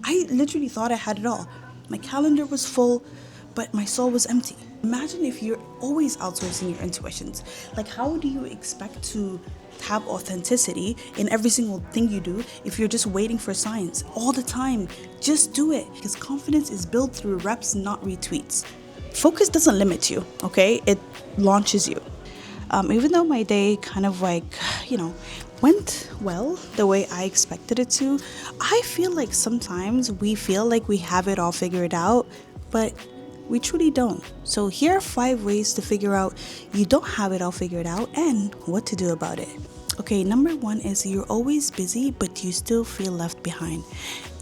I literally thought I had it all. My calendar was full, but my soul was empty. Imagine if you're always outsourcing your intuitions. Like, how do you expect to have authenticity in every single thing you do if you're just waiting for signs all the time? Just do it, because confidence is built through reps, not retweets. Focus doesn't limit you, okay? It launches you. Even though my day kind of went well the way I expected it to, I feel like sometimes we feel like we have it all figured out, but we truly don't. So here are 5 ways to figure out you don't have it all figured out and what to do about it. Okay, number 1 is you're always busy, but you still feel left behind.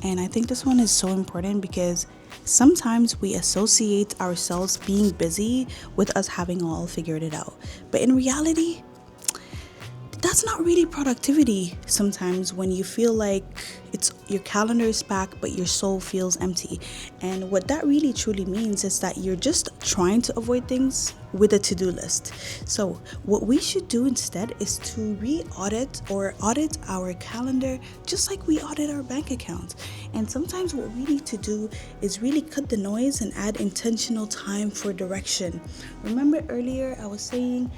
And I think this one is so important because sometimes we associate ourselves being busy with us having all figured it out. But in reality, that's not really productivity sometimes when you feel like it's your calendar is packed but your soul feels empty. And what that really truly means is that you're just trying to avoid things with a to-do list. So what we should do instead is to re-audit or audit our calendar just like we audit our bank account. And sometimes what we need to do is really cut the noise and add intentional time for direction. Remember earlier I was saying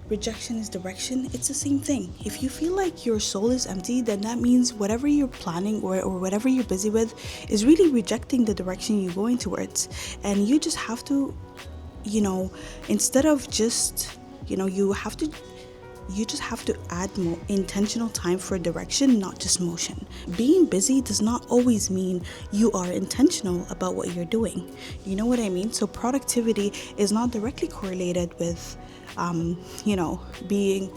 rejection is direction. It's the same thing. If you feel like your soul is empty, then that means whatever you're planning or whatever you're busy with is really rejecting the direction you're going towards. And you just have to, instead of just, you just have to add more intentional time for direction, not just motion. Being busy does not always mean you are intentional about what you're doing. You know what I mean? So productivity is not directly correlated with being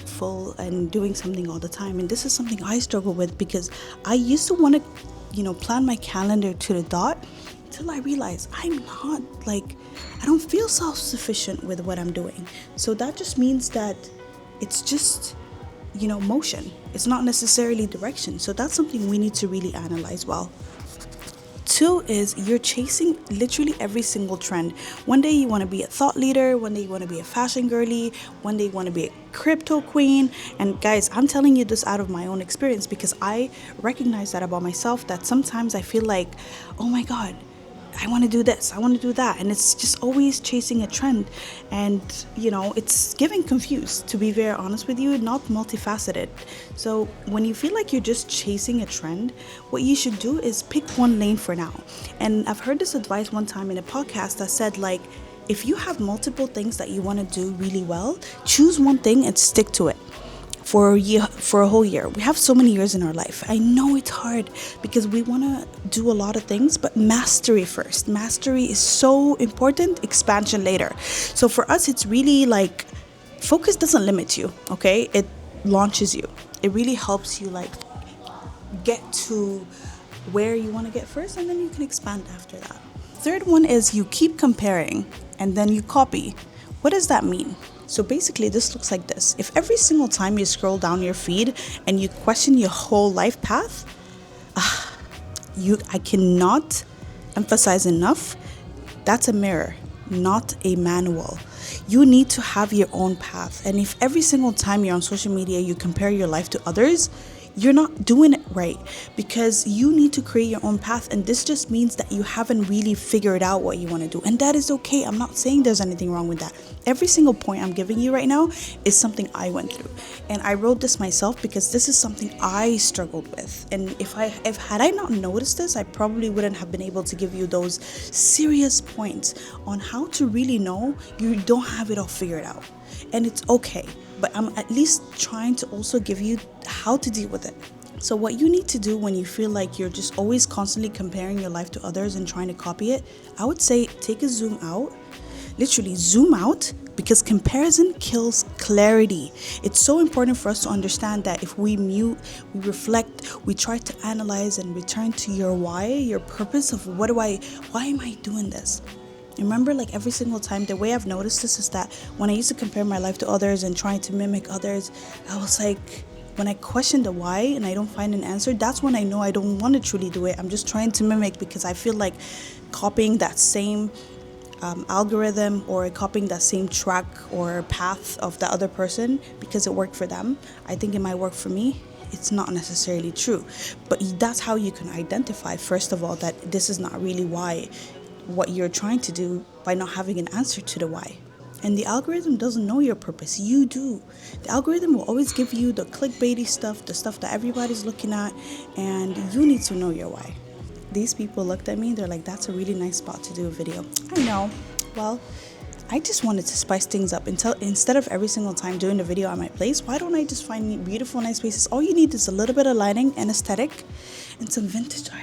full and doing something all the time. And this is something I struggle with because I used to want to, plan my calendar to the dot until I realized I don't feel self-sufficient with what I'm doing. So that just means that it's just, motion. It's not necessarily direction. So that's something we need to really analyze well. 2 is you're chasing literally every single trend. One day you want to be a thought leader, one day you want to be a fashion girly, one day you want to be a crypto queen. And guys, I'm telling you this out of my own experience because I recognize that about myself, that sometimes I feel like, oh my God, I want to do this, I want to do that. And it's just always chasing a trend. And, it's getting confused, to be very honest with you, not multifaceted. So when you feel like you're just chasing a trend, what you should do is pick one lane for now. And I've heard this advice one time in a podcast that said, if you have multiple things that you want to do really well, choose one thing and stick to it for a whole year. We have so many years in our life. I know it's hard because we want to do a lot of things, but mastery first. Mastery is so important, expansion later. So for us, it's really focus doesn't limit you, okay? It launches you. It really helps you get to where you want to get first, and then you can expand after that. 3rd one is you keep comparing and then you copy. What does that mean? So basically this looks like this. If every single time you scroll down your feed and you question your whole life path, I cannot emphasize enough, that's a mirror, not a manual. You need to have your own path. And if every single time you're on social media you compare your life to others, you're not doing it right, because you need to create your own path. And this just means that you haven't really figured out what you want to do. And that is okay. I'm not saying there's anything wrong with that. Every single point I'm giving you right now is something I went through. And I wrote this myself because this is something I struggled with. And if had I not noticed this, I probably wouldn't have been able to give you those serious points on how to really know you don't have it all figured out. And it's okay. But I'm at least trying to also give you how to deal with it. So what you need to do when you feel like you're just always constantly comparing your life to others and trying to copy it, I would say take a zoom out. Literally zoom out, because comparison kills clarity. It's so important for us to understand that if we mute, we reflect, we try to analyze and return to your why, your purpose of why am I doing this? Remember, every single time, the way I've noticed this is that when I used to compare my life to others and trying to mimic others, I was when I question the why and I don't find an answer, that's when I know I don't want to truly do it. I'm just trying to mimic because I feel like copying that same algorithm or copying that same track or path of the other person because it worked for them. I think it might work for me. it's not necessarily true. But that's how you can identify, first of all, that this is not really why, what you're trying to do, by not having an answer to the why. And the algorithm doesn't know your purpose. You do. The algorithm will always give you the clickbaity stuff, the stuff that everybody's looking at, and you need to know your why. These people looked at me, they're like, that's a really nice spot to do a video. I know. Well, I just wanted to spice things up. Instead of every single time doing a video at my place, why don't I just find beautiful, nice spaces? All you need is a little bit of lighting and aesthetic and some vintage art.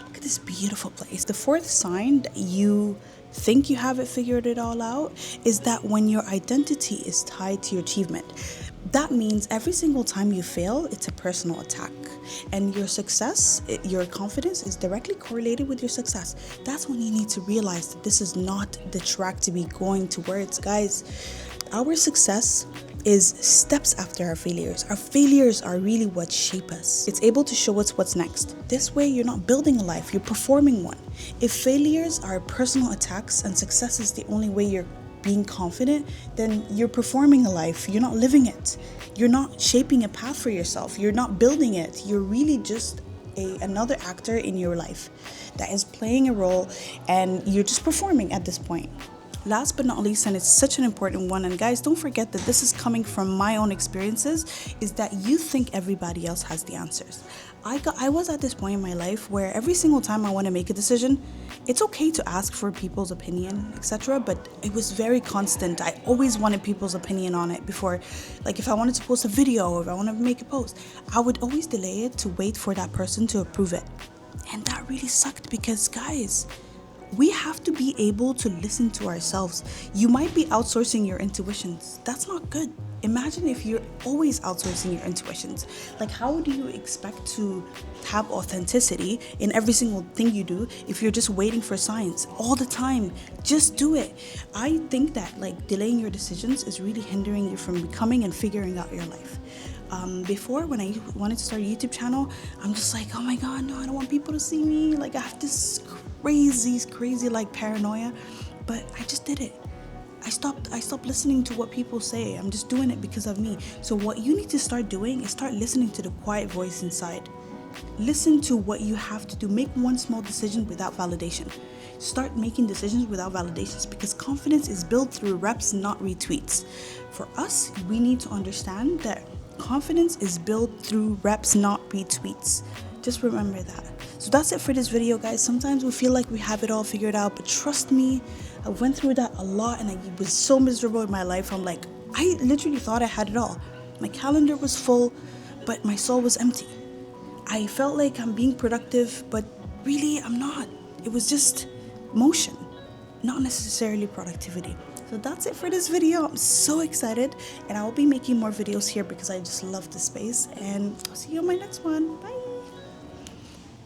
Look at this beautiful place. The fourth sign that you think you have figured it all out is that when your identity is tied to your achievement. That means every single time you fail, it's a personal attack. And your success, your confidence is directly correlated with your success. That's when you need to realize that this is not the track to be going towards. Guys, our success is steps after our failures. Our failures are really what shape us. It's able to show us what's next. This way, you're not building a life, you're performing one. If failures are personal attacks and success is the only way you're being confident, then you're performing a life. You're not living it. You're not shaping a path for yourself. You're not building it. You're really just another actor in your life that is playing a role, and you're just performing at this point. Last but not least, and it's such an important one, and guys, don't forget that this is coming from my own experiences, is that you think everybody else has the answers. I was at this point in my life where every single time I want to make a decision, it's okay to ask for people's opinion, etc. But it was very constant. I always wanted people's opinion on it before, like if I wanted to post a video or if I wanted to make a post, I would always delay it to wait for that person to approve it. And that really sucked because, guys, we have to be able to listen to ourselves. You might be outsourcing your intuitions. That's not good. Imagine if you're always outsourcing your intuitions. Like, how do you expect to have authenticity in every single thing you do if you're just waiting for signs all the time? Just do it. I think that like delaying your decisions is really hindering you from becoming and figuring out your life. Before, when I wanted to start a YouTube channel, I'm just like, oh my God, no, I don't want people to see me. Like, I have this crazy like paranoia, but I just did it. I stopped listening to what people say. I'm just doing it because of me. So what you need to start doing is start listening to the quiet voice inside. Listen to what you have to do. Make one small decision without validation. Start making decisions without validations, because confidence is built through reps, not retweets. For us, we need to understand that confidence is built through reps, not retweets. Just remember that. So that's it for this video, guys. Sometimes we feel like we have it all figured out, but trust me, I went through that a lot and I was so miserable in my life. I'm like, I literally thought I had it all. My calendar was full, but my soul was empty. I felt like I'm being productive, but really I'm not. It was just motion, not necessarily productivity. So that's it for this video. I'm so excited, and I will be making more videos here because I just love this space, and I'll see you on my next one. Bye.